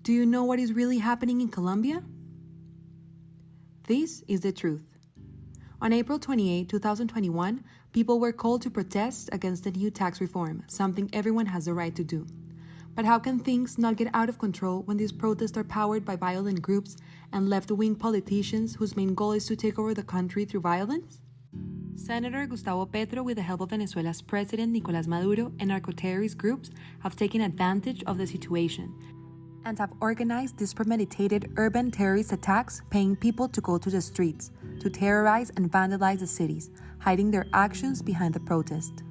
Do you know what is really happening in Colombia? This is the truth. On April 28, 2021, people were called to protest against the new tax reform, something everyone has the right to do. But how can things not get out of control when these protests are powered by violent groups and left-wing politicians whose main goal is to take over the country through violence? Senator Gustavo Petro, with the help of Venezuela's President Nicolás Maduro and narco-terrorist groups, have taken advantage of the situation and have organized these premeditated urban terrorist attacks, paying people to go to the streets, to terrorize and vandalize the cities, hiding their actions behind the protest.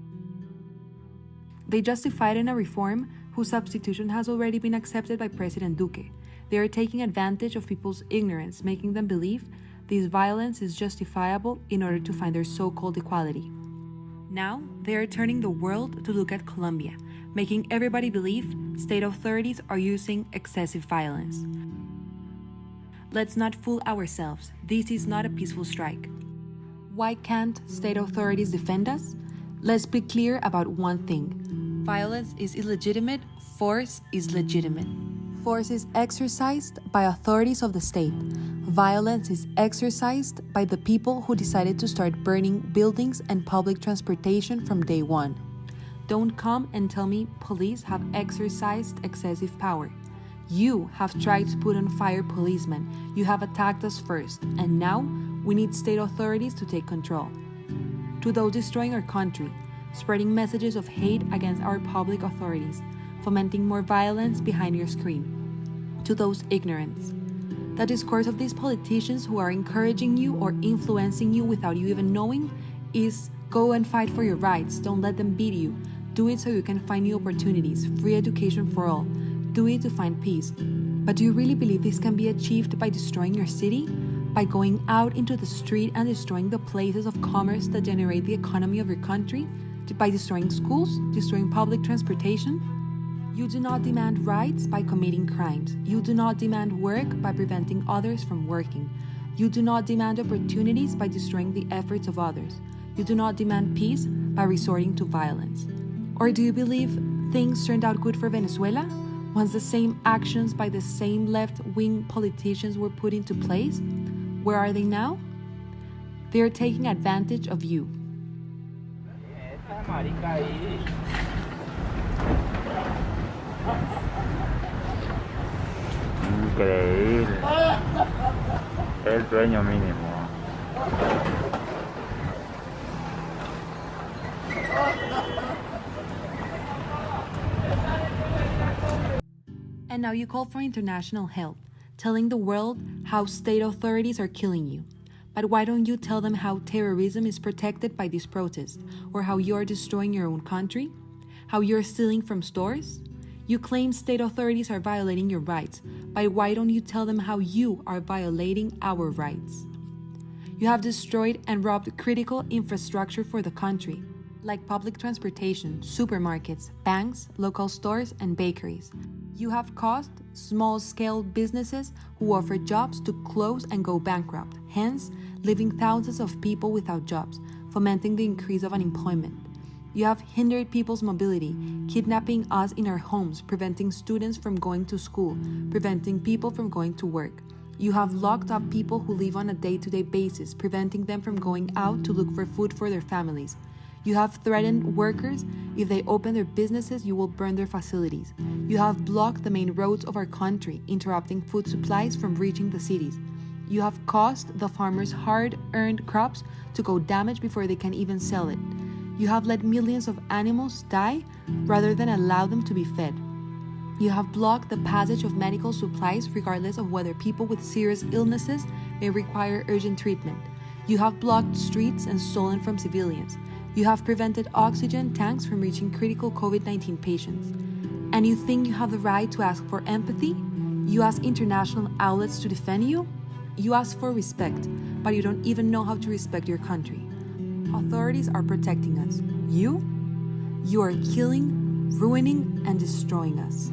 They justified in a reform whose substitution has already been accepted by President Duque. They are taking advantage of people's ignorance, making them believe this violence is justifiable in order to find their so-called equality. Now, they are turning the world to look at Colombia, making everybody believe state authorities are using excessive violence. Let's not fool ourselves. This is not a peaceful strike. Why can't state authorities defend us? Let's be clear about one thing. Violence is illegitimate, force is legitimate. Force is exercised by authorities of the state. Violence is exercised by the people who decided to start burning buildings and public transportation from day one. Don't come and tell me police have exercised excessive power. You have tried to put on fire policemen. You have attacked us first, and now we need state authorities to take control. To those destroying our country, spreading messages of hate against our public authorities, fomenting more violence behind your screen. To those ignorant. The discourse of these politicians who are encouraging you or influencing you without you even knowing is go and fight for your rights, don't let them beat you. Do it so you can find new opportunities, free education for all. Do it to find peace. But do you really believe this can be achieved by destroying your city? By going out into the street and destroying the places of commerce that generate the economy of your country? By destroying schools, destroying public transportation? You do not demand rights by committing crimes. You do not demand work by preventing others from working. You do not demand opportunities by destroying the efforts of others. You do not demand peace by resorting to violence. Or do you believe things turned out good for Venezuela once the same actions by the same left-wing politicians were put into place? Where are they now? They are taking advantage of you. Increíble. El sueño mínimo. And now you call for international help, telling the world how state authorities are killing you. But why don't you tell them how terrorism is protected by these protests, or how you're destroying your own country? How you're stealing from stores? You claim state authorities are violating your rights, but why don't you tell them how you are violating our rights? You have destroyed and robbed critical infrastructure for the country, like public transportation, supermarkets, banks, local stores, and bakeries. You have caused small-scale businesses who offer jobs to close and go bankrupt, hence leaving thousands of people without jobs, fomenting the increase of unemployment. You have hindered people's mobility, kidnapping us in our homes, preventing students from going to school, preventing people from going to work. You have locked up people who live on a day-to-day basis, preventing them from going out to look for food for their families. You have threatened workers. If they open their businesses, you will burn their facilities. You have blocked the main roads of our country, interrupting food supplies from reaching the cities. You have caused the farmers' hard-earned crops to go damaged before they can even sell it. You have let millions of animals die rather than allow them to be fed. You have blocked the passage of medical supplies regardless of whether people with serious illnesses may require urgent treatment. You have blocked streets and stolen from civilians. You have prevented oxygen tanks from reaching critical COVID-19 patients. And you think you have the right to ask for empathy? You ask international outlets to defend you? You ask for respect, but you don't even know how to respect your country. Authorities are protecting us. You are killing, ruining, and destroying us.